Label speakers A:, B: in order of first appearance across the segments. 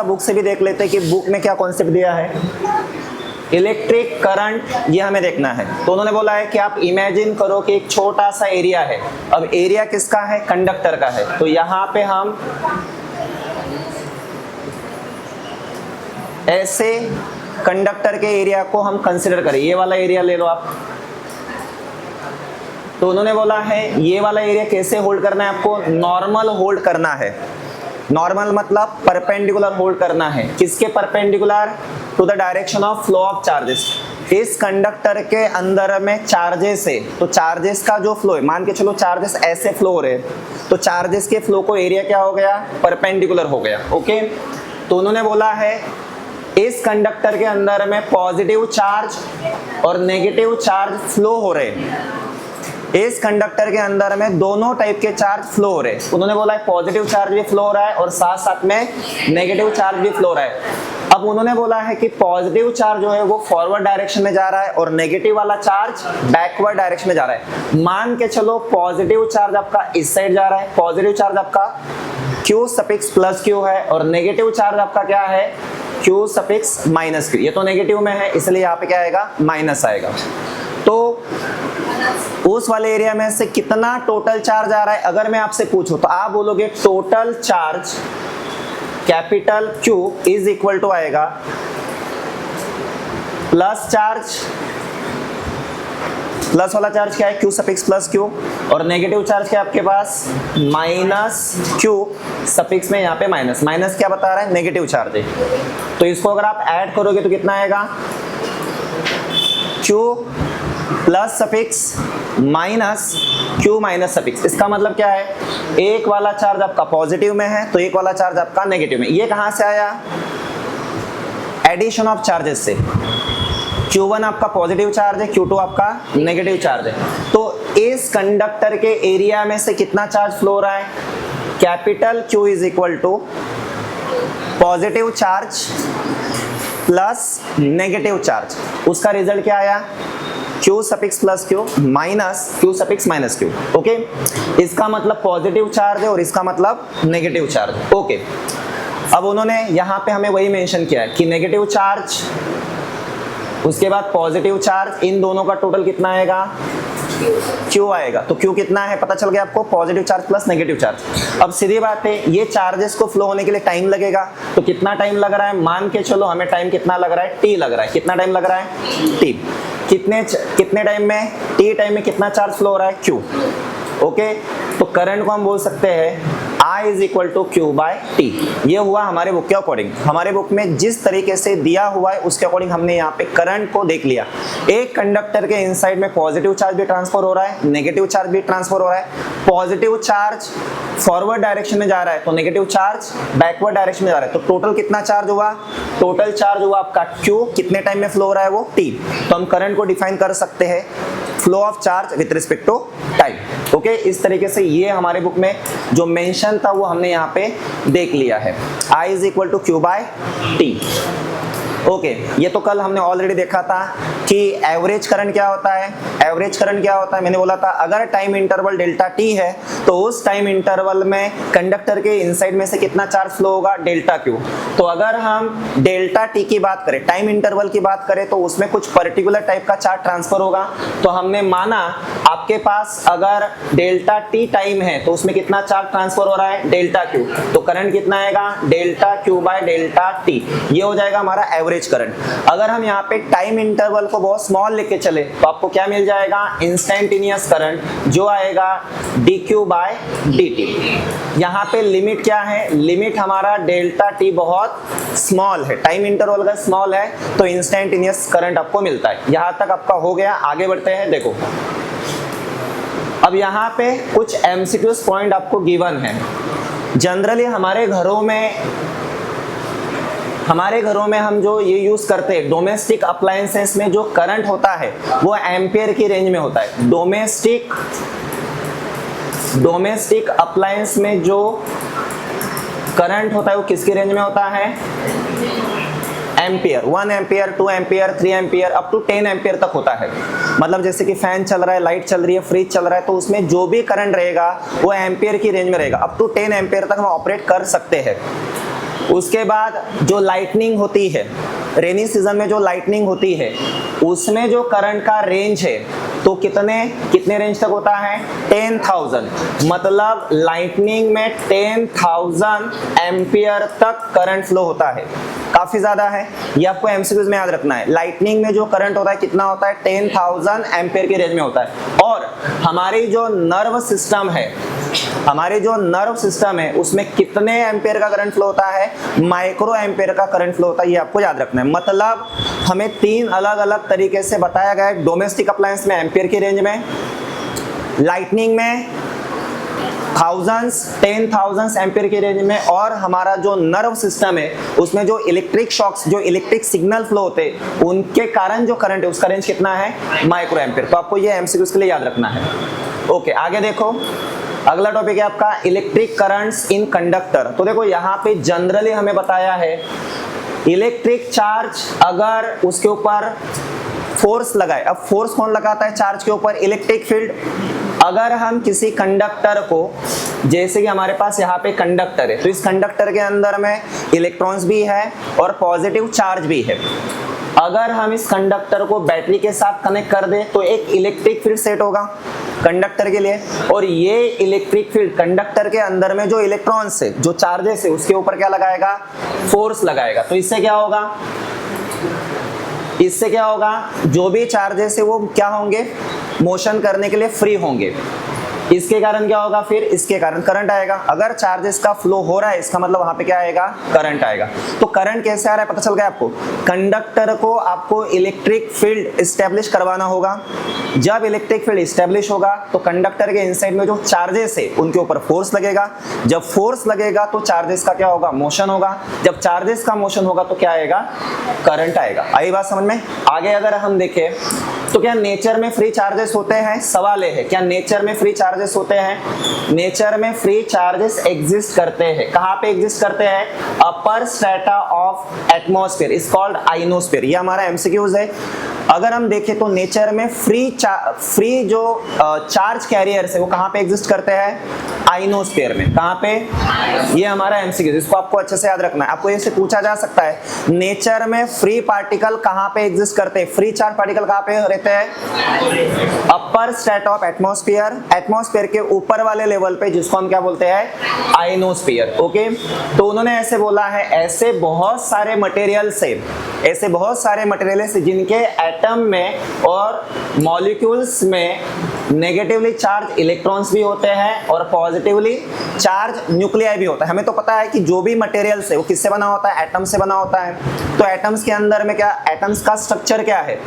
A: Book से भी देख लेते हैं कि बुक में क्या कॉन्सेप्ट दिया है। इलेक्ट्रिक करंट ये हमें देखना है। तो उन्होंने बोला है कि आप इमेजिन करो कि एक छोटा सा एरिया है। अब एरिया किसका है? कंडक्टर का है। तो यहाँ पे हम ऐसे कंडक्टर के एरिया को हम कंसिडर करें। ये वाला एरिया ले लो आप। तो उन्होंने बोला है ये वाला एरिया कैसे होल्ड करना है आपको? नॉर्मल होल्ड करना है। नॉर्मल मतलब परपेंडिकुलर होल्ड करना है। किसके perpendicular? To the direction of flow of charges. इस कंडक्टर के अंदर में चार्जेस है, तो चार्जेस का जो फ्लो है, मान के चलो चार्जेस ऐसे फ्लो हो रहे हैं, तो चार्जेस के फ्लो को एरिया क्या हो गया? परपेंडिकुलर हो गया। ओके, तो उन्होंने बोला है इस कंडक्टर के अंदर में पॉजिटिव चार्ज और नेगेटिव चार्ज फ्लो हो रहे हैं। इस कंडक्टर के अंदर में दोनों टाइप के चार्ज फ्लो हो रहे हैं। उन्होंने बोला है पॉजिटिव चार्ज भी फ्लो हो रहा है और साथ साथ में नेगेटिव चार्ज भी फ्लो हो रहा है। अब उन्होंने बोला है कि पॉजिटिव चार्ज जो है वो फॉरवर्ड डायरेक्शन में जा रहा है और नेगेटिव वाला चार्ज बैकवर्ड डायरेक्शन में जा रहा है। मान के चलो पॉजिटिव चार्ज आपका इस साइड जा रहा है, पॉजिटिव चार्ज आपका Q सफिक्स प्लस Q है और नेगेटिव चार्ज आपका क्या है? Q suffix minus Q। ये तो नेगेटिव में है इसलिए यहाँ पे क्या आएगा? माइनस आएगा। तो उस वाले एरिया में से कितना टोटल चार्ज आ रहा है अगर मैं आपसे पूछूं तो आप बोलोगे total charge capital Q is equal to आएगा प्लस चार्ज, प्लस वाला चार्ज क्या है? Q सफिक्स प्लस Q और नेगेटिव चार्ज क्या है आपके पास? माइनस Q सफिक्स में यहाँ पे माइनस। माइनस क्या बता रहा है? नेगेटिव चार्ज है। तो इसको अगर आप ऐड करोगे तो कितना आएगा? Q plus suffix minus Q minus suffix. इसका मतलब क्या है? एक वाला चार्ज आपका पॉजिटिव में है तो एक वाला चार्ज आपका नेगेटिव में। ये कहां से आया? एडिशन ऑफ चार्जेस से। Q1 आपका पॉजिटिव चार्ज है, Q2 आपका नेगेटिव चार्ज है। तो इस कंडक्टर के एरिया में से कितना चार्ज फ्लो हो रहा है? Capital Q is equal to positive charge plus negative charge. उसका रिजल्ट क्या आया? Q suffix plus Q minus Q suffix minus Q। Okay, इसका मतलब पॉजिटिव चार्ज है और इसका मतलब नेगेटिव चार्ज है। ओके, अब उन्होंने यहाँ पे हमें वही मेंशन किया है कि नेगेटिव चार्ज उसके बाद पॉजिटिव चार्ज, इन दोनों का टोटल कितना आएगा? Q आएगा। तो Q कितना है पता चल गया आपको? Positive charge plus negative charge. अब सीधी बात है, ये चार्जेस को फ्लो होने के लिए टाइम लगेगा। तो कितना टाइम लग रहा है? मान के चलो हमें टाइम कितना लग रहा है? T लग रहा है। कितना टाइम लग रहा है? T। कितने टाइम में? T टाइम में कितना चार्ज फ्लो हो रहा है? Q। ओके, तो करंट को हम बोल सकते हैं I is equal to Q by T। ये हुआ हमारे बुक के अकॉर्डिंग। हमारे बुक में जिस तरीके से दिया हुआ है उसके अकॉर्डिंग हमने यहाँ पे करंट को देख लिया। एक कंडक्टर के इनसाइड में पॉजिटिव चार्ज भी ट्रांसफर हो रहा है, नेगेटिव चार्ज भी ट्रांसफर हो रहा है। पॉजिटिव चार्ज फॉरवर्ड डायरेक्शन में जा रहा है तो नेगेटिव चार्ज बैकवर्ड डायरेक्शन में जा रहा है। तो टोटल कितना चार्ज हुआ? टोटल चार्ज हुआ आपका Q। कितने टाइम में फ्लो हो रहा है वो? T। तो हम करंट को डिफाइन कर सकते हैं flow of charge with respect to time. Okay, इस तरीके से ये हमारे बुक में जो मेंशन था वो हमने यहाँ पे देख लिया है। I is equal to Q by T। Okay, ये तो कल हमने ऑलरेडी देखा था कि एवरेज करंट क्या होता है। एवरेज करंट क्या होता है? मैंने बोला था अगर टाइम इंटरवल डेल्टा टी है तो उस टाइम इंटरवल में कंडक्टर के इनसाइड में से कितना चार्ज फ्लो होगा? Delta Q. तो अगर हम डेल्टा टी की बात करें, टाइम इंटरवल की बात करें, तो उसमें कुछ पर्टिकुलर टाइप का चार्ज ट्रांसफर होगा। तो हमने माना आपके पास अगर डेल्टा टी टाइम है तो उसमें कितना चार्ज ट्रांसफर हो रहा है? Delta Q. तो करंट कितना आएगा? Delta Q by delta T. ये हो जाएगा हमारा एवरेज करंट। अगर हम यहाँ पे टाइम इंटरवल को बहुत स्मॉल लेके चले तो आपको क्या मिल जाएगा? इंस्टेंटेनियस करंट जो आएगा dq बाय dt। यहाँ पे लिमिट क्या है? लिमिट हमारा डेल्टा t बहुत स्मॉल है, टाइम इंटरवल अगर स्मॉल है तो इंस्टेंटेनियस करंट आपको मिलता है। यहाँ तक आपका हो गया। आगे बढ़ते हैं। देखो अब यहाँ पे कुछ MCQs पॉइंट आपको गिवन है। जनरली हमारे घरों में हम जो ये यूज करते हैं डोमेस्टिक अप्लायंसेस में जो करंट होता है वो एम्पियर की रेंज में होता है। डोमेस्टिक अप्लायंस में जो करंट होता है वो किसकी रेंज में होता है? Ampere. 1 ampere, 2 ampere, 3 ampere up to 10 ampere तक होता है। मतलब जैसे कि फैन चल रहा है, लाइट चल रही है, फ्रिज चल रहा है, तो उसमें जो भी करंट रहेगा वो एम्पियर की रेंज में रहेगा। अप टू 10 एम्पियर तक हम ऑपरेट कर सकते हैं। उसके बाद जो लाइटनिंग होती है, रेनी सीजन में जो लाइटनिंग होती है उसमें जो करंट का रेंज है तो कितने रेंज तक होता है? 10,000। मतलब लाइटनिंग में 10,000 एम्पियर तक करंट फ्लो होता है। काफी ज्यादा है, ये आपको एमसीक्यूज में याद रखना है। लाइटनिंग में जो करंट होता है कितना होता है? 10,000 एम्पियर के रेंज में होता है। और हमारी जो नर्व सिस्टम है उसमें कितने एम्पियर का करंट फ्लो होता है? माइक्रो एम्पियर का करंट फ्लो होता है। ये आपको याद रखना है। मतलब हमें 3 अलग अलग तरीके से बताया गया है। डोमेस्टिक अप्लायंस में एम्पियर की रेंज में, लाइटनिंग में टेन थाउजेंड्स एम्पियर की रेंज में, और हमारा जो नर्व सिस्टम है उसमें जो इलेक्ट्रिक शॉक्स, जो इलेक्ट्रिक सिग्नल फ्लो होते हैं उनके कारण जो करंट है उसका रेंज कितना है? Micro ampere. तो आपको ये एमसीक्यूज के लिए याद रखना है। ओके, आगे देखो, अगला टॉपिक है आपका इलेक्ट्रिक करंट्स इन कंडक्टर। तो देखो यहाँ पे जनरली हमें बताया है इलेक्ट्रिक चार्ज अगर उसके ऊपर फोर्स लगाए, अब फोर्स कौन लगाता है चार्ज के ऊपर? Electric field. अगर हम किसी कंडक्टर को, जैसे कि हमारे पास यहाँ पे कंडक्टर है, तो इस कंडक्टर के अंदर में इलेक्ट्रॉन्स भी है और पॉजिटिव चार्ज भी है। अगर हम इस कंडक्टर को बैटरी के साथ कनेक्ट कर दें तो एक इलेक्ट्रिक फील्ड सेट होगा कंडक्टर के लिए, और ये इलेक्ट्रिक फील्ड कंडक्टर के अंदर में जो इलेक्ट्रॉन्स है, जो चार्जेस है, उसके ऊपर क्या लगाएगा? फोर्स लगाएगा। तो इससे क्या होगा? जो भी चार्जेस है वो क्या होंगे? मोशन करने के लिए फ्री होंगे। इसके कारण क्या होगा? फिर इसके कारण करंट आएगा। अगर चार्जेस का फ्लो हो रहा है इसका मतलब वहां पे क्या आएगा? करंट आएगा। तो करंट कैसे आ रहा है पता चल गया आपको? कंडक्टर को आपको इलेक्ट्रिक फील्ड एस्टेब्लिश करवाना होगा। जब इलेक्ट्रिक फील्ड एस्टेब्लिश होगा तो कंडक्टर के इनसाइड में जो चार्जेस है उनके ऊपर फोर्स लगेगा। जब फोर्स लगेगा तो चार्जेस का क्या होगा? मोशन होगा। जब चार्जेस का मोशन होगा तो क्या आएगा? करंट आएगा। आई बात समझ में? आगे अगर हम देखें तो क्या नेचर में फ्री चार्जेस होते हैं? सवाल ये है, क्या नेचर में फ्री चार्जेस होते हैं? नेचर में फ्री चार्जेस एग्जिस्ट करते हैं। कहाँ पे एग्जिस्ट करते हैं? Upper strata of atmosphere is called ionosphere. ये हमारा एमसीक्यूज है। अगर हम देखें तो नेचर में फ्री जो चार्ज कैरियर्स है वो कहाँ पे एग्जिस्ट करते हैं? आइनोस्फेयर में। कहाँ पे? ये हमारा एमसीक्यू, इसको आपको अच्छे से याद रखना है। आपको इससे पूछा जा सकता है नेचर में फ्री पार्टिकल कहाँ पे एग्जिस्ट करते हैं? फ्री चार्ज पार्टिकल कहाँ पे रहते हैं? अपर स्ट्रेट ऑफ एटमॉस्फेयर, एटमॉस्फेयर के ऊपर वाले लेवल पे, जिसको हम क्या बोलते हैं? आइनोस्फेयर। ओके, तो उन्होंने ऐसे बोला है, ऐसे बहुत सारे मटेरियल्स है जिनके एटम में और मॉलिक्यूल्स में नेगेटिवली चार्ज इलेक्ट्रॉन्स भी होते हैं और पॉजिटिवली चार्ज न्यूक्लियाई भी होता है। हमें तो पता है कि जो भी मटेरियल्स है वो किससे बना होता है? एटम से बना होता है। तो एटम्स के अंदर में क्या, एटम्स का स्ट्रक्चर क्या है?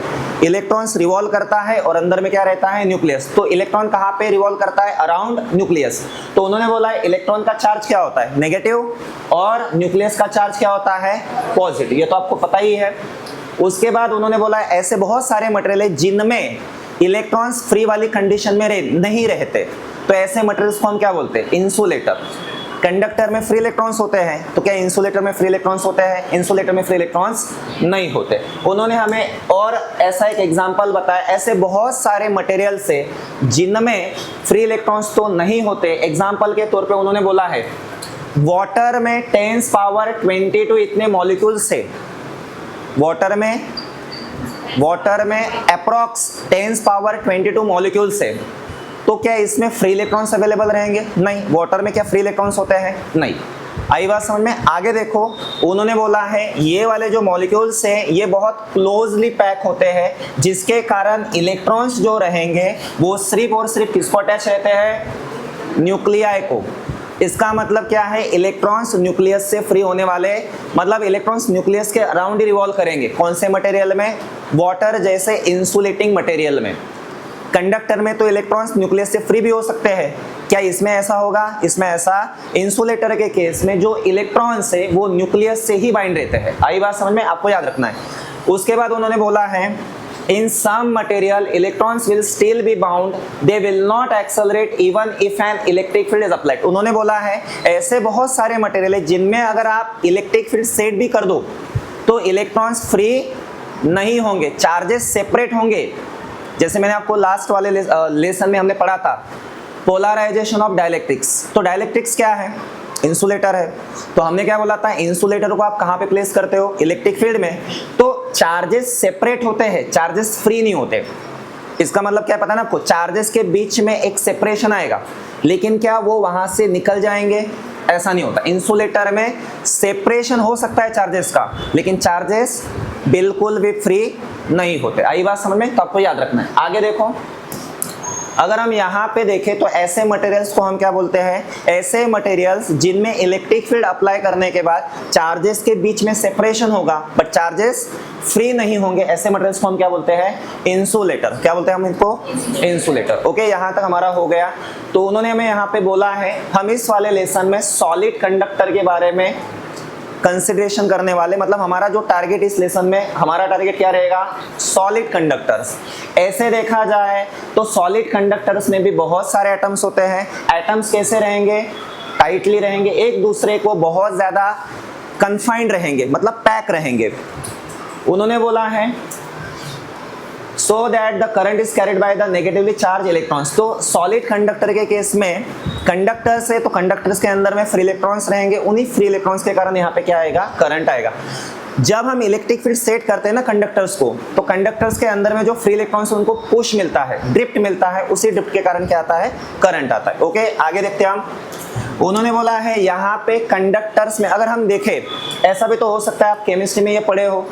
A: इलेक्ट्रॉन्स रिवॉल्व करता है और अंदर में क्या रहता है? न्यूक्लियस। तो इलेक्ट्रॉन कहाँ पे रिवॉल्व करता है? Around nucleus. तो उन्होंने बोला है इलेक्ट्रॉन का चार्ज क्या होता है? नेगेटिव, और न्यूक्लियस का चार्ज क्या होता है? पॉजिटिव। ये तो आपको पता ही है। उसके बाद उन्होंने बोला ऐसे बहुत सारे मटेरियल है जिनमें इलेक्ट्रॉन्स फ्री वाली कंडीशन में नहीं रहते, तो ऐसे मटेरियल्स को हम क्या बोलते हैं? इंसुलेटर। कंडक्टर में फ्री इलेक्ट्रॉन्स होते हैं, तो क्या इंसुलेटर में फ्री इलेक्ट्रॉन्स होते हैं? इंसुलेटर में फ्री इलेक्ट्रॉन्स नहीं होते। उन्होंने हमें और ऐसा एक एग्जांपल बताया, ऐसे बहुत सारे मटेरियल्स है जिनमें फ्री इलेक्ट्रॉन्स तो नहीं होते। एग्जांपल के तौर पे उन्होंने बोला है वाटर में 10⁻22 इतने मॉलिक्यूल्स है। वाटर में अप्रॉक्स 10⁻22 मॉलिक्यूल्स है, तो क्या इसमें फ्री इलेक्ट्रॉन्स अवेलेबल रहेंगे? नहीं। वाटर में क्या फ्री इलेक्ट्रॉन्स होते हैं? नहीं। आई बात समझ में? आगे देखो, उन्होंने बोला है ये वाले जो मॉलिक्यूल्स हैं ये बहुत क्लोजली पैक होते हैं, जिसके कारण इलेक्ट्रॉन्स जो रहेंगे वो सिर्फ और सिर्फ किसको अटैच रहते हैं? न्यूक्लियाई को। इसका मतलब क्या है? इलेक्ट्रॉन्स न्यूक्लियस से फ्री होने वाले, मतलब इलेक्ट्रॉन्स न्यूक्लियस के अराउंड ही रिवॉल्व करेंगे। कौन से मटेरियल में? वाटर जैसे इंसुलेटिंग मटेरियल में। कंडक्टर में तो इलेक्ट्रॉन्स न्यूक्लियस से फ्री भी हो सकते हैं, क्या इसमें ऐसा होगा? इसमें ऐसा इंसुलेटर के केस में जो इलेक्ट्रॉन्स है वो न्यूक्लियस से ही बाइंड रहते हैं। आई बात समझ में? आपको याद रखना है। उसके बाद उन्होंने बोला है in some material electrons will still be bound, they will not accelerate even if an electric field is applied। उन्होंने बोला है ऐसे बहुत सारे मटेरियल है जिनमें अगर आप इलेक्ट्रिक फील्ड सेट भी कर दो तो इलेक्ट्रॉन्स फ्री नहीं होंगे, चार्जेस सेपरेट होंगे। जैसे मैंने आपको लास्ट वाले लेसन में हमने पढ़ा था पोलराइजेशन ऑफ डाइलेक्ट्रिक्स। तो डाइलेक्ट्रिक्स क्या है? इंसुलेटर है, तो हमने क्या बोला था, इंसुलेटर को आप कहाँ पे प्लेस करते हो, इलेक्ट्रिक फील्ड में, तो चार्जेस सेपरेट होते हैं, चार्जेस फ्री नहीं होते। इसका मतलब क्या पता ना आपको, चार्जेस के बीच में एक सेपरेशन आएगा, लेकिन क्या वो वहां से निकल जाएंगे, ऐसा नहीं होता। इंसुलेटर में सेपरेशन हो सकता है चार्जेस का, लेकिन चार्जेस बिल्कुल भी फ्री नहीं होते। आई बात समझ में, तो आपको याद रखना है। आगे देखो, अगर हम यहाँ पे देखें तो ऐसे मटेरियल्स को हम क्या बोलते हैं, ऐसे मटेरियल्स जिनमें इलेक्ट्रिक फील्ड अप्लाई करने के बाद चार्जेस के बीच में सेपरेशन होगा बट चार्जेस फ्री नहीं होंगे, ऐसे मटेरियल्स को हम क्या बोलते हैं, इंसुलेटर। क्या बोलते हैं हम इनको, इंसुलेटर। ओके, यहाँ तक हमारा हो गया। तो उन्होंने हमें यहाँ पे बोला है, हम इस वाले लेसन में सॉलिड कंडक्टर के बारे में कंसिडरेशन करने वाले, मतलब हमारा जो टारगेट इस लेसन में, हमारा टारगेट क्या रहेगा, सॉलिड कंडक्टर्स। ऐसे देखा जाए तो सॉलिड कंडक्टर्स में भी बहुत सारे एटम्स होते हैं। एटम्स कैसे रहेंगे, टाइटली रहेंगे, एक दूसरे को बहुत ज्यादा कन्फाइंड रहेंगे, मतलब पैक रहेंगे। उन्होंने बोला है so that the current is carried by the negatively charged electrons। तो सॉलिड कंडक्टर के केस में कंडक्टर्स है, तो कंडक्टर्स के अंदर में फ्री इलेक्ट्रॉन्स रहेंगे, उन्हीं फ्री इलेक्ट्रॉन्स के कारण यहाँ पे क्या आएगा, करंट आएगा। जब हम इलेक्ट्रिक फील्ड सेट करते हैं ना कंडक्टर्स को, तो कंडक्टर्स के अंदर में जो फ्री इलेक्ट्रॉन्स उनको पुश मिलता है, ड्रिफ्ट मिलता है, उसी ड्रिफ्ट के कारण क्या आता है, करंट आता है। ओके, आगे देखते हैं हम। उन्होंने बोला है यहाँ पे कंडक्टर्स में अगर हम देखें, ऐसा भी तो हो सकता है आप केमिस्ट्री में ये पढ़े हो,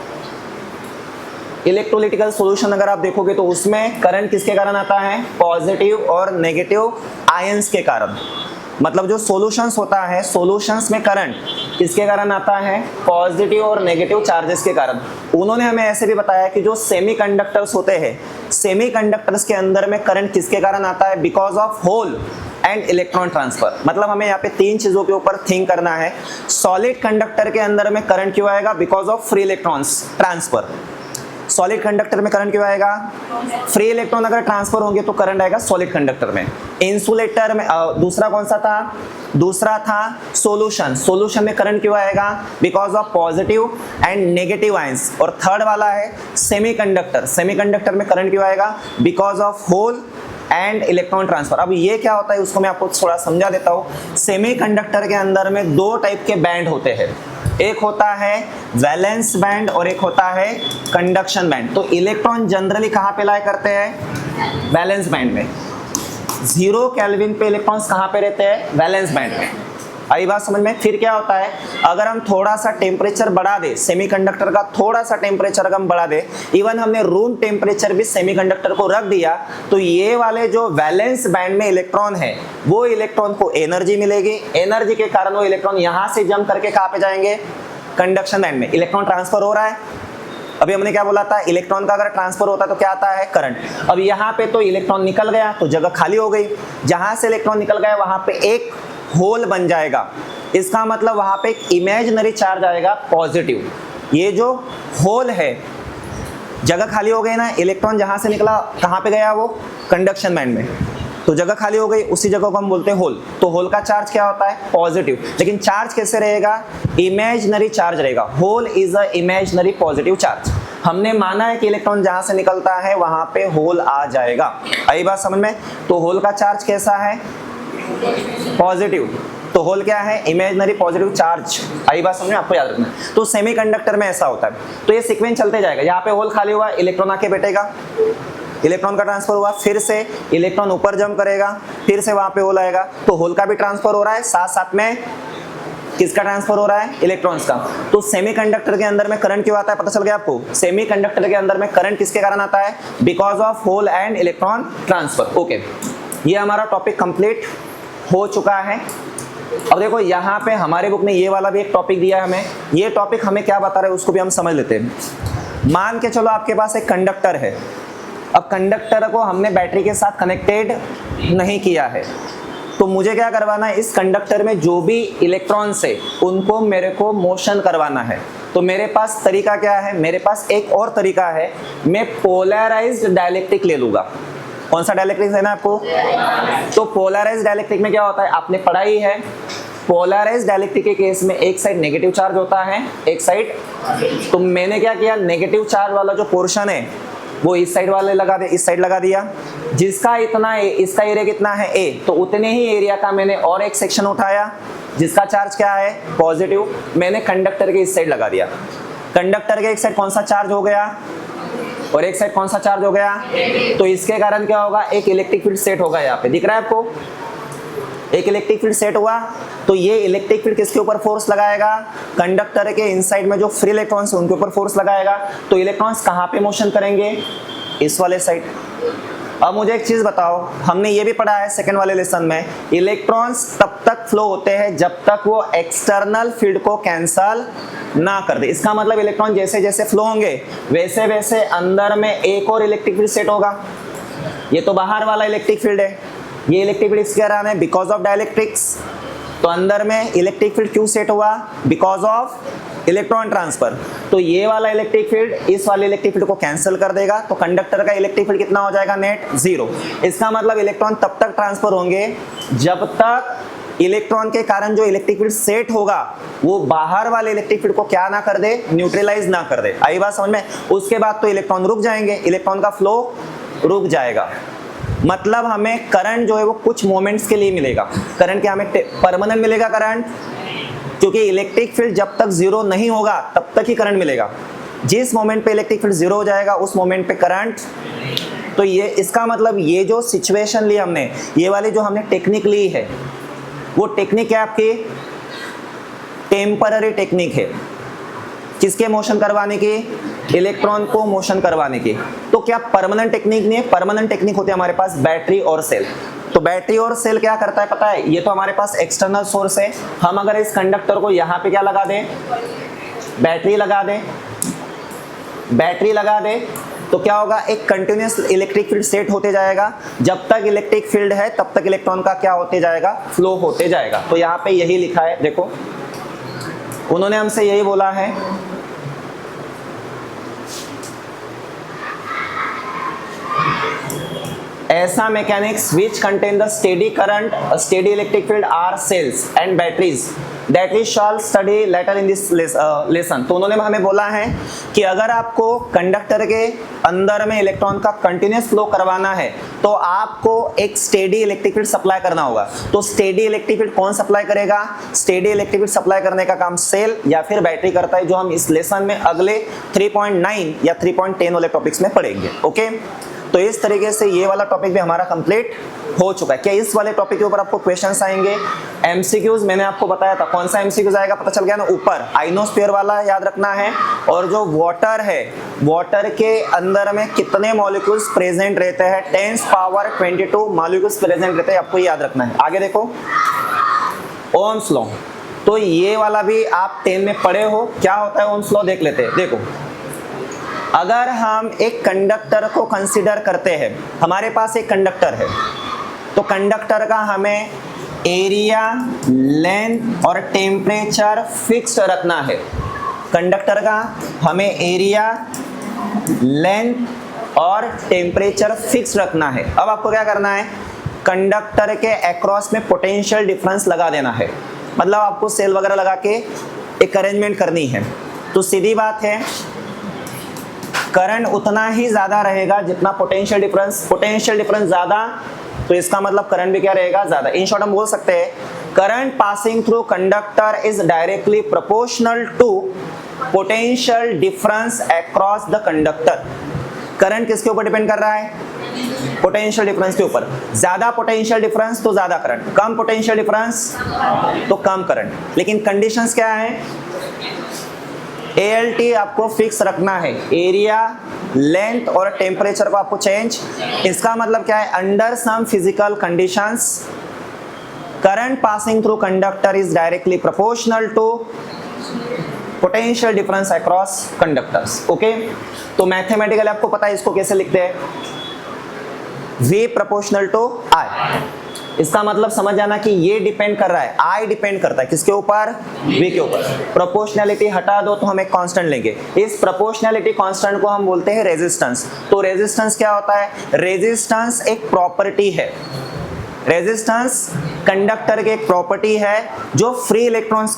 A: इलेक्ट्रोलिटिकल सॉल्यूशन अगर आप देखोगे तो उसमें करंट किसके कारण आता है, पॉजिटिव और नेगेटिव आयंस के कारण। मतलब जो सॉल्यूशंस होता है, सॉल्यूशंस में करंट किसके कारण आता है, पॉजिटिव और नेगेटिव चार्जेस के कारण। उन्होंने हमें ऐसे भी बताया कि जो सेमीकंडक्टर्स होते हैं, सेमीकंडक्टर्स के अंदर में करंट किसके कारण आता है, because of hole and electron transfer. मतलब हमें यहाँ पे तीन चीजों के ऊपर थिंक करना है। सॉलिड कंडक्टर के अंदर में करंट क्यों आएगा, because of free electrons transfer. Solid conductor में करंट क्यों आएगा, फ्री इलेक्ट्रॉन अगर ट्रांसफर होंगे तो करंट आएगा सॉलिड कंडक्टर में। इंसुलेटर में दूसरा कौन सा था, दूसरा था सॉल्यूशन। सॉल्यूशन में करंट क्यों आएगा, because of positive and negative ions. और थर्ड वाला है सेमीकंडक्टर। सेमीकंडक्टर में करंट क्यों आएगा, because of hole and electron transfer. अब ये क्या होता है उसको मैं आपको थोड़ा समझा देता हूँ। सेमीकंडक्टर के अंदर में दो टाइप के बैंड होते हैं, एक होता है वैलेंस बैंड और एक होता है कंडक्शन बैंड। तो इलेक्ट्रॉन जनरली कहाँ पे लाया करते हैं, वैलेंस बैंड में। 0 केल्विन पे इलेक्ट्रॉन्स कहाँ पे रहते हैं, वैलेंस बैंड में। आई बात समझ में। फिर क्या होता है, अगर हम थोड़ा सा टेम्परेचर बढ़ा दे, सेमीकंडक्टर का थोड़ा सा टेम्परेचर अगर हम बढ़ा दे, इवन हमने रूम टेम्परेचर भी सेमीकंडक्टर को रख दिया, तो ये वाले जो वैलेंस बैंड में इलेक्ट्रॉन है, वो इलेक्ट्रॉन को एनर्जी मिलेगी। एनर्जी के कारण वो इलेक्ट्रॉन यहाँ से जंप करके कहाँ पे जाएंगे, कंडक्शन बैंड में। इलेक्ट्रॉन ट्रांसफर हो रहा है, अभी हमने क्या बोला था, इलेक्ट्रॉन का अगर ट्रांसफर होता है तो क्या आता है, करंट। अब यहाँ पे तो इलेक्ट्रॉन निकल गया तो जगह खाली हो गई, जहां से इलेक्ट्रॉन निकल गया वहां पे एक होल बन जाएगा। इसका मतलब वहां पे एक इमेजिनरी चार्ज आएगा पॉजिटिव। ये जो होल है, जगह खाली हो गई ना, इलेक्ट्रॉन जहां से निकला कहां पे गया, वो कंडक्शन बैंड में, तो जगह खाली हो गई, उसी जगह को हम बोलते हैं होल। तो होल का चार्ज क्या होता है, पॉजिटिव। लेकिन चार्ज कैसे रहेगा, इमेजिनरी चार्ज रहेगा। Hole is a imaginary positive charge. हमने माना है कि इलेक्ट्रॉन जहां से निकलता है वहां पे होल आ जाएगा। आई बात समझ में। तो होल का चार्ज कैसा है, पॉजिटिव। तो होल क्या है, इमेजिनरी पॉजिटिव चार्ज। आई बात समझ में, आपको याद रखना है। तो सेमीकंडक्टर में ऐसा होता है। तो ये सीक्वेंस चलते जाएगा, यहाँ पे होल खाली हुआ, इलेक्ट्रॉन आके बैठेगा, इलेक्ट्रॉन का ट्रांसफर हुआ, फिर से इलेक्ट्रॉन ऊपर जंप करेगा, फिर से वहां पे होल आएगा। तो होल का भी ट्रांसफर हो रहा है, साथ साथ में किसका ट्रांसफर हो रहा है, इलेक्ट्रॉन्स का। तो सेमीकंडक्टर के अंदर में करंट क्यों आता है, पता चल गया आपको। सेमीकंडक्टर के अंदर में करंट किसके कारण आता है, because of hole and electron transfer. Okay, ये हमारा टॉपिक कंप्लीट हो चुका है। अब देखो यहाँ पे हमारे बुक में ये वाला भी एक टॉपिक दिया है हमें। ये टॉपिक हमें क्या बता रहा है उसको भी हम समझ लेते हैं। मान के चलो आपके पास एक कंडक्टर है। अब कंडक्टर को हमने बैटरी के साथ कनेक्टेड नहीं किया है, तो मुझे क्या करवाना है, इस कंडक्टर में जो भी इलेक्ट्रॉन्स है उनको मेरे को मोशन करवाना है। तो मेरे पास तरीका क्या है, मेरे पास एक और तरीका है, मैं पोलराइज्ड डाइलेक्ट्रिक ले लूंगा। कौन सा डाइलेक्ट्रिक है ना आपको, तो पोलराइज्ड डाइलेक्ट्रिक में क्या होता है, आपने पढ़ा ही है। पोलराइज्ड डाइलेक्ट्रिक के केस में एक साइड नेगेटिव चार्ज होता है, एक साइड, तो मैंने क्या किया, नेगेटिव चार्ज वाला जो पोर्शन है वो इस साइड वाले लगा दे, इस साइड लगा दिया। जिसका इतना ए, इसका एरिया कितना है ए, तो उतने ही एरिया का मैंने और एक सेक्शन उठाया, जिसका चार्ज क्या है, पॉजिटिव। मैंने कंडक्टर के इस साइड लगा दिया। कंडक्टर के एक साइड कौन सा चार्ज हो गया और एक साइड कौन सा चार्ज हो गया, तो इसके कारण क्या होगा, एक इलेक्ट्रिक फील्ड सेट होगा। यहाँ पे दिख रहा है आपको, एक इलेक्ट्रिक फील्ड सेट हुआ। तो ये इलेक्ट्रिक फील्ड किसके ऊपर फोर्स लगाएगा, कंडक्टर के इनसाइड में जो फ्री इलेक्ट्रॉन्स हैं उनके ऊपर फोर्स लगाएगा। तो इलेक्ट्रॉन्स कहाँ पे मोशन करेंगे, इस वाले साइड। अब मुझे एक चीज बताओ, हमने ये भी पढ़ा है सेकंड वाले लेसन में, इलेक्ट्रॉन्स तब तक फ्लो होते हैं जब तक वो एक्सटर्नल फील्ड को कैंसल ना कर दे। इसका मतलब इलेक्ट्रॉन जैसे जैसे फ्लो होंगे वैसे वैसे अंदर में एक और इलेक्ट्रिक फील्ड सेट होगा। ये तो बाहर वाला इलेक्ट्रिक फील्ड है, ये इलेक्ट्रिक फील्ड इसके कारण है बिकॉज ऑफ डाइलेक्ट्रिक्स। तो अंदर में इलेक्ट्रिक फील्ड क्यों सेट हुआ, बिकॉज ऑफ इलेक्ट्रॉन ट्रांसफर। तो ये वाला इलेक्ट्रिक फील्ड इस वाले इलेक्ट्रिक फील्ड को कैंसिल कर देगा। तो कंडक्टर का इलेक्ट्रिक फील्ड कितना हो जाएगा, नेट 0। इसका मतलब इलेक्ट्रॉन तब तक ट्रांसफर होंगे जब तक इलेक्ट्रॉन के कारण जो इलेक्ट्रिक फील्ड सेट होगा वो बाहर वाले इलेक्ट्रिक फील्ड को क्या ना कर दे, न्यूट्रलाइज ना कर दे। आई बात समझ में। उसके बाद तो इलेक्ट्रॉन रुक जाएंगे, इलेक्ट्रॉन का फ्लो रुक जाएगा। मतलब हमें करंट जो है वो कुछ मोमेंट्स के लिए मिलेगा। करंट क्या हमें परमानेंट मिलेगा करंट, क्योंकि इलेक्ट्रिक फील्ड जब तक 0 नहीं होगा तब तक ही करंट मिलेगा। जिस मोमेंट पे इलेक्ट्रिक फील्ड 0 हो जाएगा उस मोमेंट पे करंट। तो ये इसका मतलब ये जो सिचुएशन ली हमने, ये वाली जो हमने टेक्निक ली है वो टेक्निक है आपकी टेम्पररी टेक्निक है। किसके मोशन करवाने की, इलेक्ट्रॉन को मोशन करवाने की। तो क्या परमानेंट टेक्निक नहीं है, परमानेंट टेक्निक होती है हमारे पास बैटरी और सेल। तो बैटरी और सेल क्या करता है पता है, ये तो हमारे पास एक्सटर्नल सोर्स है। हम अगर इस कंडक्टर को यहाँ पे क्या लगा दें, बैटरी लगा दें, बैटरी लगा दें, तो क्या होगा, एक कंटिन्यूअस इलेक्ट्रिक फील्ड सेट होते जाएगा। जब तक इलेक्ट्रिक फील्ड है तब तक इलेक्ट्रॉन का क्या होते जाएगा, फ्लो होते जाएगा। तो यहाँ पे यही लिखा है, देखो उन्होंने हमसे यही बोला है, ऐसा mechanics which contain the steady current, a steady electric field are cells and batteries that we shall study later in this lesson। तो उन्होंने हमें बोला है कि अगर आपको कंडक्टर के अंदर में इलेक्ट्रॉन का कंटिन्यूअस फ्लो करवाना है तो आपको एक स्टेडी इलेक्ट्रिक फील्ड सप्लाई करना होगा। तो स्टेडी इलेक्ट्रिक फील्ड कौन सप्लाई करेगा, स्टेडी इलेक्ट्रिक फील्ड सप्लाई करने का काम सेल या फिर बैटरी करता है, जो हम इस लेसन में अगले 3.9 या 3.10 वाले टॉपिक्स में पढ़ेंगे। ओके, तो इस तरीके से ये वाला टॉपिक भी हमारा कंप्लीट हो चुका है। क्या इस वाले टॉपिक के ऊपर आपको क्वेश्चंस आएंगे, एमसीक्यूज मैंने आपको बताया था, कौन सा एमसीक्यूज आएगा पता चल गया ना, ऊपर आइनोस्फीयर वाला याद रखना है। और जो वाटर है, वाटर के अंदर में कितने मॉलिक्यूल्स प्रेजेंट रहते हैं, 10⁻22 मॉलिक्यूल्स प्रेजेंट रहते हैं, आपको याद रखना है। आगे देखो ओम्स लॉ, तो ये वाला भी आप 10 में पढ़े हो, क्या होता है ओम्स लॉ देख लेते हैं। देखो अगर हम एक कंडक्टर को कंसीडर करते हैं, हमारे पास एक कंडक्टर है, तो कंडक्टर का हमें एरिया, लेंथ और टेम्परेचर फिक्स्ड रखना है। कंडक्टर का हमें एरिया, लेंथ और टेम्परेचर फिक्स रखना है। अब आपको क्या करना है, कंडक्टर के अक्रॉस में पोटेंशियल डिफरेंस लगा देना है। मतलब आपको सेल वगैरह लगा के एक अरेंजमेंट करनी है। तो सीधी बात है, करंट उतना ही ज्यादा रहेगा जितना पोटेंशियल डिफरेंस। पोटेंशियल डिफरेंस ज्यादा तो इसका मतलब करंट भी क्या रहेगा, ज्यादा। इन शॉर्ट हम बोल सकते हैं current passing through conductor is directly proportional to potential difference across the conductor. Current किसके ऊपर डिपेंड कर रहा है, पोटेंशियल डिफरेंस के ऊपर। ज्यादा पोटेंशियल डिफरेंस तो ज्यादा करंट, कम पोटेंशियल डिफरेंस तो कम करंट। लेकिन कंडीशंस क्या है, ALT आपको फिक्स रखना है, एरिया, लेंथ और टेम्परेचर को आपको चेंज। इसका मतलब क्या है, under some physical conditions current passing through conductor is directly proportional to potential difference across conductors. Okay, तो मैथमेटिकली आपको पता है इसको कैसे लिखते हैं, V प्रोपोर्शनल टू I। इसका मतलब समझ जाना कि ये डिपेंड कर रहा है, I डिपेंड करता है किसके ऊपर, V के ऊपर। प्रोपोर्शनैलिटी हटा दो तो हम एक कांस्टेंट लेंगे। इस प्रोपोर्शनैलिटी कांस्टेंट को हम बोलते हैं रेजिस्टेंस। तो रेजिस्टेंस क्या होता है, रेजिस्टेंस एक प्रॉपर्टी है। रेजिस्टेंस कंडक्टर की एक प्रॉपर्टी है जो फ्री इलेक्ट्रॉन्स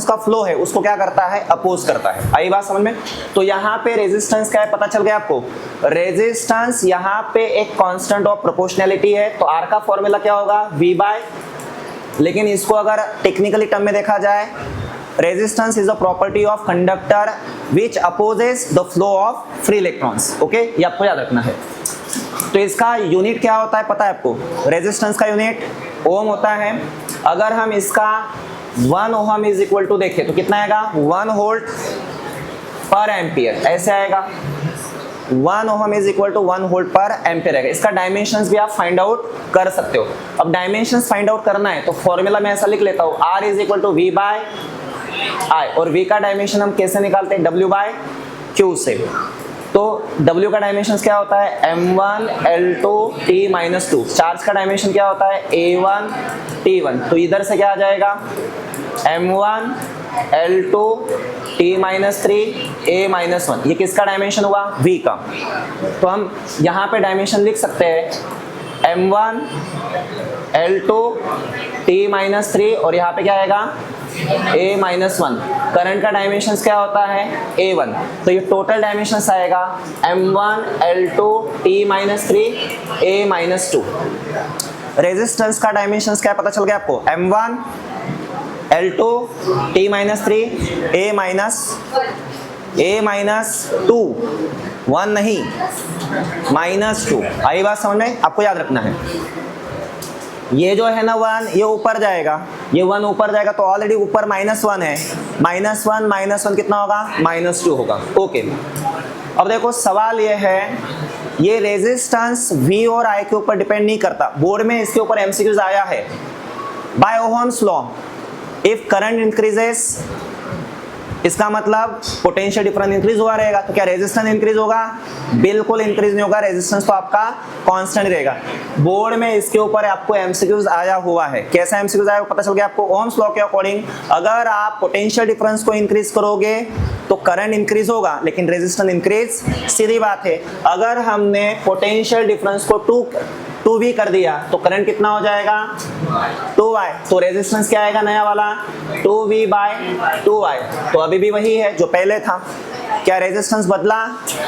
A: का फ्लो है उसको क्या करता है, अपोज करता है। आई बात समझ में। तो यहाँ पे रेजिस्टेंस क्या है पता चल गया आपको, रेजिस्टेंस यहाँ पे एक कांस्टेंट ऑफ प्रोपोर्शनैलिटी है। तो आर का फॉर्मूला क्या होगा, V बाय लेकिन इसको अगर टेक्निकली टर्म में देखा जाए, resistance is a property of conductor which opposes the flow of free electrons. Okay, ये आपको याद रखना है। तो इसका यूनिट क्या होता है पता है आपको? रेजिस्टेंस का यूनिट ओम होता है। अगर हम इसका 1 ओहम इज इक्वल टू देखें तो कितना आएगा? 1 वोल्ट पर एम्पियर, ऐसे आएगा। 1 ohm is equal to 1 volt per ampere आएगा। इसका डायमेंशंस भी आप फाइंड आउट कर सकते हो। अब डायमेंशंस फाइंड आउट करना है तो फॉर्मूला मैं ऐसा लिख लेता हूँ, R is equal to V by I, और V का डायमेंशन हम कैसे निकालते हैं? W बाय Q से। तो W का डायमेंशन क्या होता है? M1 L2 T-2। चार्ज का डायमेंशन क्या होता है? A1 T1। तो इधर से क्या आ जाएगा? M1 L2 T-3 A-1। ये किसका डायमेंशन हुआ? V का। तो हम यहाँ पे डायमेंशन लिख सकते हैं M1 L2 T-3 और यहाँ पे क्या आएगा? A-1। करंट का डायमेंशन क्या होता है? A1। तो ये टोटल डायमेंशन आएगा M1 L2 T-3 A-2। Resistance का डायमेंशन क्या पता चल गया आपको? M1 L2 T-3 A-2, 1 नहीं, -2। आई बात समझ में? आपको याद रखना है ये जो है ना 1, ये ऊपर जाएगा, ये 1 ऊपर जाएगा तो ऑलरेडी ऊपर -1 है। -1 कितना होगा? -2 होगा। ओके, अब देखो सवाल ये है, ये रेजिस्टेंस V और I के ऊपर डिपेंड नहीं करता। बोर्ड में इसके ऊपर MCQs आया है। By ohm's law if current increases, इसका मतलब पोटेंशियल डिफरेंस इंक्रीज हुआ रहेगा। तो क्या रेजिस्टेंस इंक्रीज होगा? बिल्कुल इंक्रीज नहीं होगा, रेजिस्टेंस तो आपका कांस्टेंट रहेगा। बोर्ड में इसके ऊपर आपको एमसीक्यूज आया हुआ है। कैसा एमसीक्यूज आया पता चल गया आपको? ओम्स लॉ के अकॉर्डिंग अगर आप पोटेंशियल डिफरेंस को इंक्रीज करोगे तो करंट इंक्रीज होगा लेकिन रेजिस्टेंस इंक्रीज, सीधी बात है। अगर हमने पोटेंशियल डिफरेंस को 2V कर दिया तो करंट कितना हो जाएगा? 2I। तो रेजिस्टेंस क्या आएगा नया वाला? 2V bye 2I। तो अभी भी वही है जो पहले था। क्या रेजिस्टेंस बदला?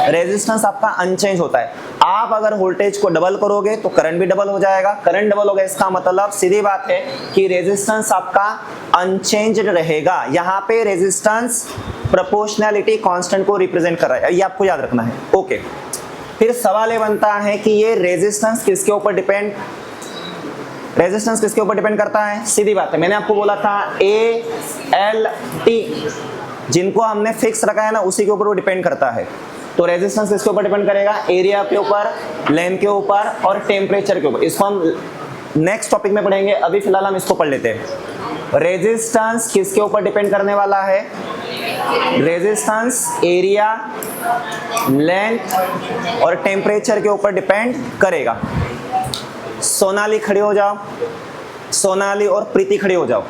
A: रेजिस्टेंस आपका अनचेंज होता है। आप अगर वोल्टेज को डबल करोगे तो करंट भी डबल हो जाएगा। करंट डबल होगा इसका मतलब सीधी बात है कि रेजिस्टेंस आपका अनचेंज्ड रहेगा। यहाँ पे रेजिस्टेंस प्रोपोर्शनैलिटी कांस्टेंट को रिप्रेजेंट कर रहा है, ये आपको याद रखना है। ओके, फिर सवाल ये बनता है कि ये रेजिस्टेंस किसके ऊपर डिपेंड करता है? सीधी बात है, मैंने आपको बोला था A-L-T जिनको हमने फिक्स रखा है ना उसी के ऊपर वो डिपेंड करता है। तो रेजिस्टेंस किसके ऊपर डिपेंड करेगा? एरिया के ऊपर, लेंथ के ऊपर और टेम्परेचर के ऊपर। इसको हम नेक्स्ट टॉपिक में पढ़ेंगे, अभी फिलहाल हम इसको पढ़ लेते हैं। रेजिस्टेंस किसके ऊपर डिपेंड करने वाला है? रेजिस्टेंस एरिया, लेंथ और टेम्परेचर के ऊपर डिपेंड करेगा। सोनाली खड़ी हो जाओ, सोनाली और प्रीति खड़ी हो जाओ।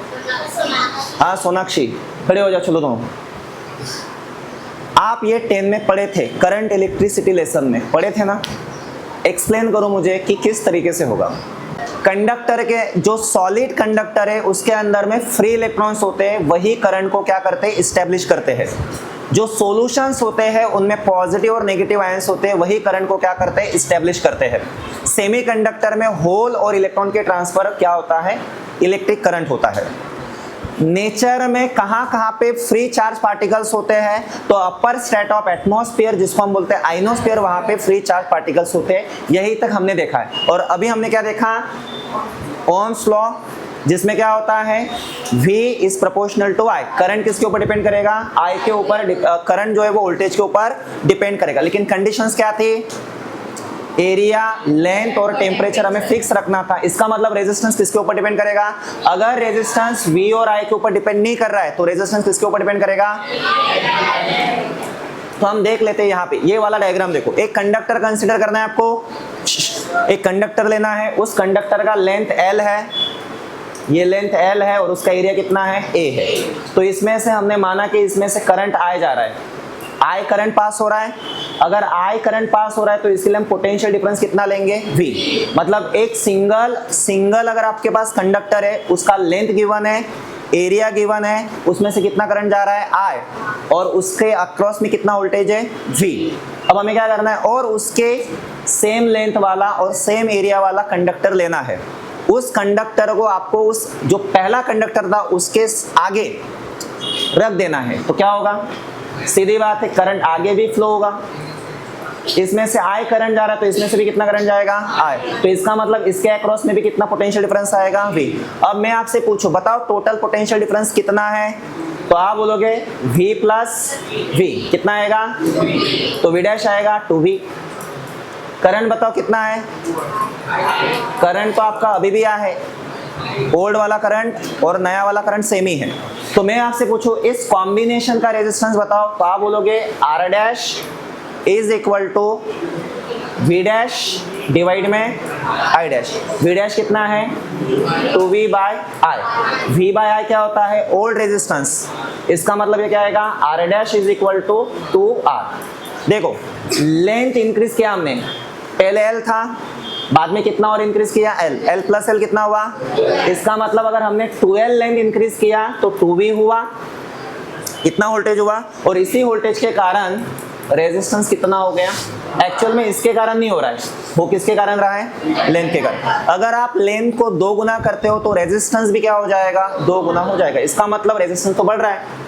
A: हाँ सोनाक्षी खड़े हो जाओ, चलो तुम। आप ये 10 में पढ़े थे, करंट इलेक्ट्रिसिटी लेसन में पढ़े थे ना? एक्सप्लेन करो मुझे कि किस तरीके से होगा। कंडक्टर के जो सॉलिड कंडक्टर है उसके अंदर में फ्री इलेक्ट्रॉन्स होते हैं, वही करंट को क्या करते हैं? इस्टेब्लिश करते हैं। जो सॉल्यूशंस होते हैं उनमें पॉजिटिव और नेगेटिव आयंस होते हैं, वही करंट को क्या करते हैं? इस्टेब्लिश करते हैं। सेमीकंडक्टर में होल और इलेक्ट्रॉन के ट्रांसफर क्या होता है? इलेक्ट्रिक करंट होता है। नेचर में कहाँ पे फ्री चार्ज पार्टिकल्स होते हैं? तो अपर स्ट्रेट ऑफ एटमॉस्फेयर जिसको हम बोलते हैं आइनोस्फेयर, वहां पे फ्री चार्ज पार्टिकल्स होते हैं। यही तक हमने देखा है। और अभी हमने क्या देखा? ओम्स लॉ, जिसमें क्या होता है? V is proportional to I। Current किसके ऊपर डिपेंड करेगा? I के ऊपर। करंट जो है वो वोल्टेज के ऊपर डिपेंड करेगा। लेकिन कंडीशंस क्या थी? एरिया, लेंथ और टेम्परेचर हमें फिक्स रखना था। इसका मतलब रेजिस्टेंस किसके ऊपर डिपेंड करेगा? अगर रेजिस्टेंस V और I के ऊपर डिपेंड नहीं कर रहा है तो रेजिस्टेंस किसके ऊपर डिपेंड करेगा? तो हम देख लेते हैं यहाँ पे ये वाला डायग्राम देखो। एक कंडक्टर कंसीडर करना है आपको। एक कंडक्टर लेना है, उस कंडक्टर का लेंथ L है, ये लेंथ L है और उसका एरिया कितना है? A है। तो इसमें से हमने माना कि इसमें से करंट I जा रहा है, I करंट पास हो रहा है। अगर I करंट पास हो रहा है तो इसके लिए हम पोटेंशियल डिफरेंस कितना लेंगे? V। मतलब एक सिंगल अगर आपके पास कंडक्टर है, उसका लेंथ गिवन है, एरिया गिवन है, उसमें से कितना करंट जा रहा है? I, और उसके अक्रॉस में कितना वोल्टेज है? V। अब हमें क्या करना है? और उसके सेम लेंथ वाला और सेम एरिया वाला कंडक्टर लेना है। उस कंडक्टर को आपको उस जो पहला कंडक्टर था उसके आगे रख देना है, तो क्या होगा, सीधी बात है करंट आगे भी फ्लो होगा। इसमें से I करंट जा रहा है तो इसमें से भी कितना करंट जाएगा, I। तो इसका मतलब इसके अक्रॉस में भी कितना पोटेंशियल डिफरेंस आएगा, V। अब मैं आपसे पूछूं बताओ टोटल पोटेंशियल डिफरेंस कितना है, तो आप बोलोगे V प्लस V कितना आएगा, तो V डैश आएगा 2V। करंट बताओ कितना है, करंट तो आपका अभी भी है, ओल्ड वाला करंट और नया वाला करंट सेम ही है। तो मैं आपसे पूछूं इस कॉम्बिनेशन का रेजिस्टेंस बताओ, तो आप बोलोगे R dash is equal to V dash divide में I डैश। V डैश कितना है 2V by I। V by I क्या होता है, ओल्ड रेजिस्टेंस। इसका मतलब ये क्या आएगा, R dash is equal to 2R। देखो लेंथ इंक्रीज किया हमने, पहले L था, बाद में कितना और इंक्रीज किया L, L प्लस L कितना हुआ, इसका मतलब अगर हमने 12 लेंथ इंक्रीज किया तो 2V हुआ, कितना वोल्टेज हुआ, और इसी वोल्टेज के कारण रेजिस्टेंस कितना हो गया। एक्चुअल में इसके कारण नहीं हो रहा है, वो किसके कारण रहा है, लेंथ के कारण। अगर आप लेंथ को 2 गुना करते हो तो रेजिस्टेंस भी क्या हो जाएगा, 2 गुना हो जाएगा। इसका मतलब रेजिस्टेंस तो बढ़ रहा है,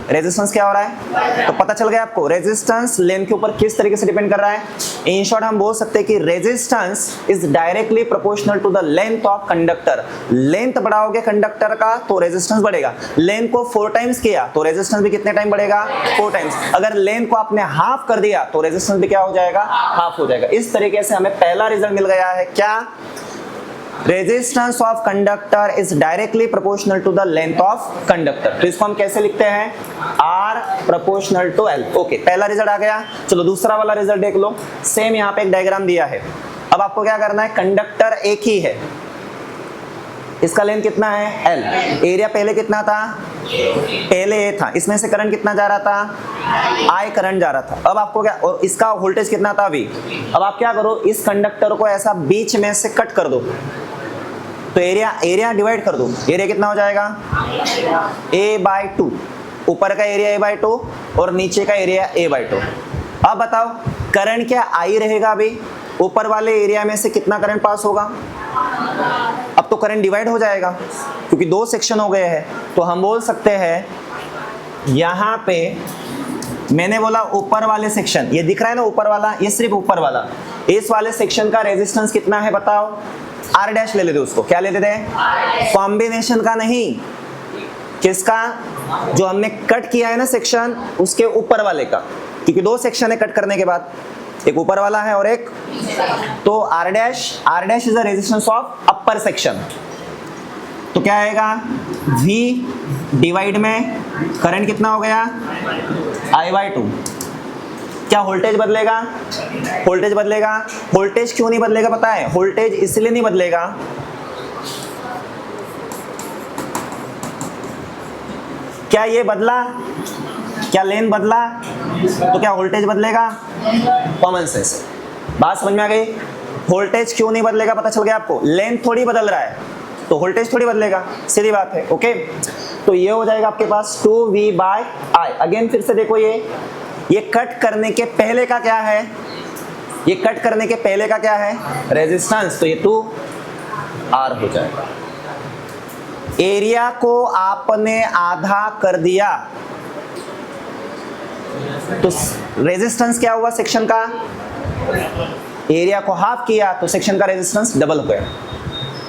A: रेजिस्टेंस क्या हो रहा है, तो पता चल गया आपको रेजिस्टेंस लेंथ के ऊपर किस तरीके से डिपेंड कर रहा है। इन शॉर्ट हम बोल सकते हैं कि resistance is directly proportional to the length of conductor. Length बढ़ाओगे कंडक्टर का तो रेजिस्टेंस बढ़ेगा। लेंथ को 4 टाइम्स किया तो रेजिस्टेंस भी कितने टाइम बढ़ेगा, 4 टाइम्स। अगर लेंथ को आपने हाफ कर दिया तो रेजिस्टेंस भी क्या हो जाएगा, हाफ हो जाएगा। इस तरीके से हमें पहला रिजल्ट मिल गया है, क्या, resistance of conductor is directly proportional to the length of conductor. तो इसको हम कैसे लिखते हैं, R proportional to L। Okay, पहला रिजल्ट आ गया। चलो दूसरा वाला रिजल्ट देख लो। सेम यहाँ पे एक डायग्राम दिया है। अब आपको क्या करना है, कंडक्टर एक ही है, इसका लेंथ कितना है L, एरिया पहले कितना था, पहले A था, इसमें से करंट कितना जा रहा था, I करंट जा रहा था। अब आपको क्या, और इसका वोल्टेज कितना था V। अब आप क्या करो, इस कंडक्टर को ऐसा बीच में से कट कर दो, तो एरिया डिवाइड कर दो। एरिया कितना हो जाएगा, A/2। ऊपर का एरिया A/2 और नीचे का एरिया A/2। अब बताओ करंट क्या I रहेगा, अभी ऊपर वाले एरिया में से कितना करंट पास होगा, अब तो करंट डिवाइड हो जाएगा क्योंकि 2 सेक्शन हो गए हैं। तो हम बोल सकते हैं यहाँ पे मैंने बोला ऊपर वाले सेक्शन, ये दिख रहा है ना ऊपर वाला, ये सिर्फ ऊपर वाला, इस वाले सेक्शन का रेजिस्टेंस कितना है बताओ, R डैश ले लेते, उसको क्या ले लेते हैं, कॉम्बिनेशन का नहीं, किसका, जो हमने कट किया है ना सेक्शन, उसके ऊपर वाले का, क्योंकि 2 सेक्शन है कट करने के बाद, एक ऊपर वाला है और एक, तो R dash is the resistance of upper section. तो क्या आएगा, V डिवाइड में करंट कितना हो गया, I/2। क्या वोल्टेज बदलेगा, वोल्टेज बदलेगा। वोल्टेज क्यों नहीं बदलेगा पता है, वोल्टेज इसलिए नहीं बदलेगा, क्या ये बदला, क्या लेंथ बदला तो क्या वोल्टेज बदलेगा, कॉमन सेंस। बात समझ में आ गई। वोल्टेज क्यों नहीं बदलेगा पता चल गया आपको, लेंथ थोड़ी बदल रहा है तो वोल्टेज थोड़ी बदलेगा, सीधी बात है। ओके, तो ये हो जाएगा आपके पास 2V/I। अगेन फिर से देखो, ये कट करने के पहले का क्या है, ये कट करने के पहले का क्या है, रेजिस्टेंस, तो ये 2R हो जाएगा। एरिया को आपने आधा कर दिया तो रेजिस्टेंस क्या हुआ सेक्शन का, एरिया को हाफ किया तो सेक्शन का रेजिस्टेंस डबल हो गया।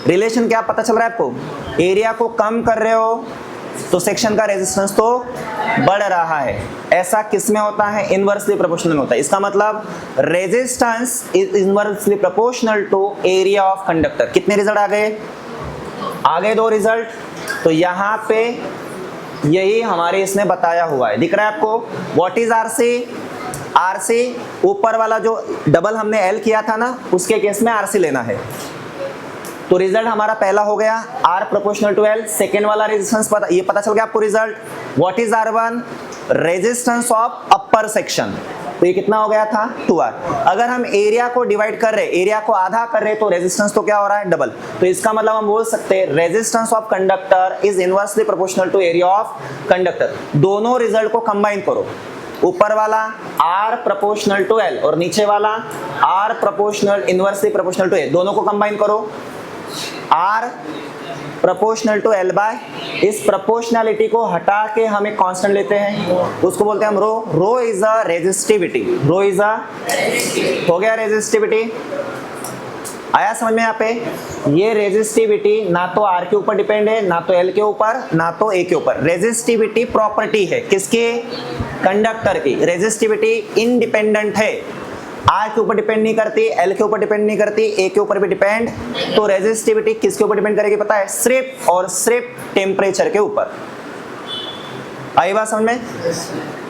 A: रिलेशन क्या पता चल रहा है आपको, एरिया को कम कर रहे हो तो सेक्शन का रेजिस्टेंस तो बढ़ रहा है। ऐसा किस में होता है, इनवर्सली प्रोपोर्शनल में होता है। इसका मतलब resistance is inversely proportional to area of conductor. कितने रिजल्ट आ गए 2 रिजल्ट। तो यहाँ पे यही हमारे इसने बताया हुआ है, दिख रहा है आपको। व्हाट इज आरसी, ऊपर वाला जो डबल हमने एल किया था ना, उसके केस में आरसी लेना है। तो रिजल्ट हमारा पहला हो गया R proportional to L। Second वाला रेजिस्टेंस ये पता चल गया आपको result. What is R1, resistance of upper section, तो ये कितना हो गया था 2R। अगर हम एरिया को डिवाइड कर रहे, एरिया को आधा कर रहे, तो रेजिस्टेंस तो क्या हो रहा है, डबल। तो इसका मतलब हम बोल सकते हैं resistance of conductor is inversely proportional to area of conductor. दोनों रिजल्ट को कंबाइन करो, ऊपर वाला R प्रोपोर्शनल टू L और नीचे वाला R proportional inversely proportional to A, दोनों को कंबाइन करो R proportional to L by, इस प्रोपोर्शनैलिटी को हटा के हम एक कांस्टेंट लेते हैं, उसको बोलते हैं हम rho. Rho is a resistivity, rho is a, हो गया रेजिस्टिविटी। आया समझ में यहाँ पे? ये रेजिस्टिविटी ना तो R के ऊपर डिपेंड है, ना तो L के ऊपर, ना तो A के ऊपर। रेजिस्टिविटी प्रॉपर्टी है किसकी? कंडक्टर की। रेजिस्टिविटी इंडिपेंडेंट है, R के ऊपर डिपेंड नहीं करती, L के ऊपर डिपेंड नहीं करती, A के ऊपर भी डिपेंड। तो रेजिस्टिविटी किसके ऊपर डिपेंड करेगी पता है? सिर्फ और सिर्फ टेम्परेचर के ऊपर। आई बात समझ में?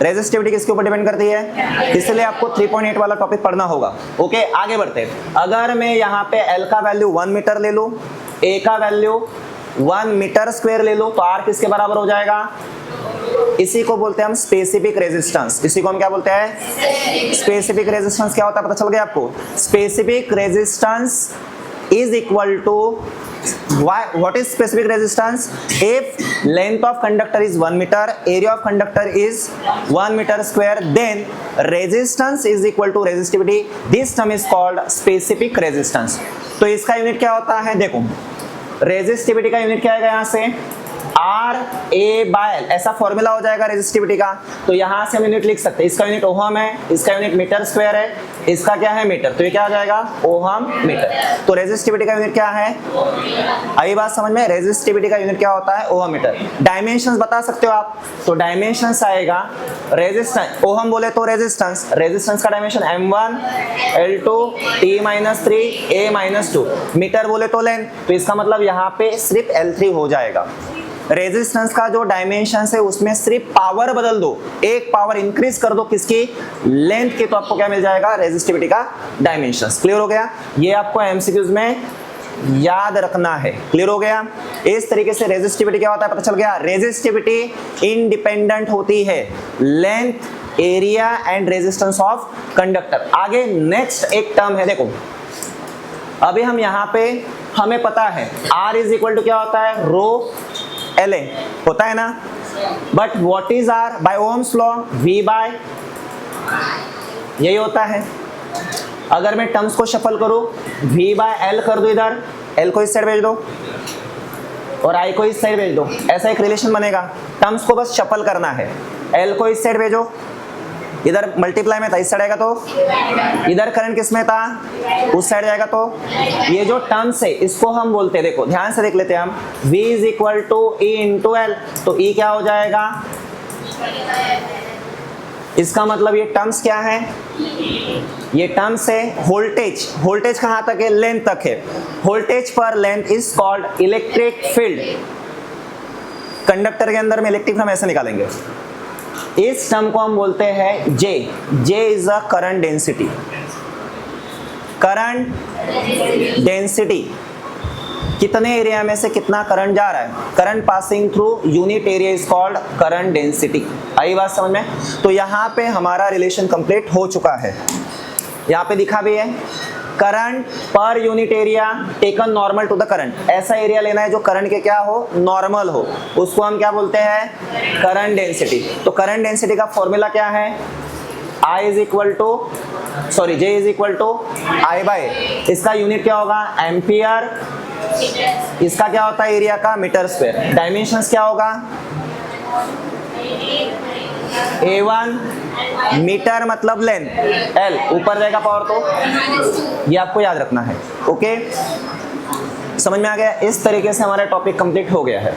A: रेजिस्टिविटी किसके ऊपर डिपेंड करती है, इसलिए आपको 3.8 वाला टॉपिक पढ़ना होगा। ओके, आगे बढ़ते हैं। अगर मैं यहाँ पे L का वैल्यू 1 मीटर ले लूँ, A का वैल्यू 1 मीटर स्क्वायर ले लूँ, तो R किसके बराबर हो जाएगा? इसी को बोलते हैं हम स्पेसिफिक रेजिस्टेंस। इसी को हम क्या बोलते हैं? Specific resistance. क्या होता है पता चल गया आपको? Specific resistance is equal to what is specific resistance? If length of conductor is 1 meter, area of conductor is 1 meter square, then resistance is equal to resistivity. This term is called specific resistance. तो इसका unit क्या होता है? देखो, resistivity का unit क्या आएगा यहाँ से? R A बाय L, ऐसा फॉर्मूला हो जाएगा रेजिस्टिविटी का। तो यहाँ से हम यूनिट लिख सकते हैं। इसका यूनिट ओहम है, इसका यूनिट मीटर स्क्वायर है, इसका क्या है? मीटर। तो ये क्या आ जाएगा? Ohm metre. तो रेजिस्टिविटी का यूनिट क्या है? आई बात समझ में? रेजिस्टिविटी का यूनिट क्या होता है? Ohm metre. डायमेंशंस बता सकते हो आप, तो डायमेंशंस आएगा रेजिस्टेंस, ओहम बोले तो रेजिस्टेंस, रेजिस्टेंस का dimension M1 L2 T-3 A-2, metre बोले तो लेंथ, तो इसका मतलब यहाँ पे सिर्फ L3 हो जाएगा। रेजिस्टेंस का जो डायमेंशन है उसमें सिर्फ पावर बदल दो, एक पावर इंक्रीज कर दो किसकी? लेंथ की, तो आपको क्या मिल जाएगा? रेजिस्टिविटी का डायमेंशन। क्लियर हो गया? ये आपको एमसीक्यूज में याद रखना है। क्लियर हो गया? इस तरीके से रेजिस्टिविटी क्या होता है पता चल गया? रेजिस्टिविटी इंडिपेंडेंट होती है length, area and resistance of conductor. आगे नेक्स्ट एक टर्म है, देखो अभी हम यहाँ पे हमें पता है R इज इक्वल टू क्या होता है? रो LA होता है ना, बट व्हाट इज R बाय ओम्स लॉ? V बाय, यही होता है। अगर मैं टर्म्स को शफल करूं, V बाय L कर दो, इधर L को इस साइड भेज दो और I को इस साइड भेज दो, ऐसा एक रिलेशन बनेगा। टर्म्स को बस शफल करना है। L को इस साइड भेजो, इधर मल्टीप्लाई में था, इस साइड आएगा तो इधर करंट किस में था? उस साइड जाएगा। तो ये जो टर्म्स है इसको हम बोलते हैं, देखो ध्यान से देख लेते हैं हम, V is equal to E into L, तो E क्या हो जाएगा? इसका मतलब ये टर्म्स क्या है? ये टर्म्स है वोल्टेज। वोल्टेज कहाँ तक है? लेंथ तक है। वोल्टेज पर length is called electric field. Conductor के अंदर में इलेक्ट्रिक हम ऐसे निकालेंगे। इस टर्म को हम बोलते हैं J। J is a current density. Current density, कितने एरिया में से कितना करंट जा रहा है? Current passing through unit area is called current density. आई बात समझ में? तो यहाँ पे हमारा रिलेशन कंप्लीट हो चुका है। यहाँ पे दिखा भी है, current per unit area taken normal to the current. ऐसा एरिया लेना है जो करंट के क्या हो? नॉर्मल हो, उसको हम क्या बोलते हैं? Current density. तो करंट डेंसिटी का फॉर्मूला क्या है? I is equal to, sorry J is equal to I by, इसका यूनिट क्या होगा? एम्पियर। इसका क्या होता है? एरिया का मीटर स्क्वायर। डायमेंशंस क्या होगा? A1 मीटर मतलब लेंथ, L ऊपर जाएगा पावर, तो ये आपको याद रखना है। ओके, समझ में आ गया? इस तरीके से हमारा टॉपिक कंप्लीट हो गया है।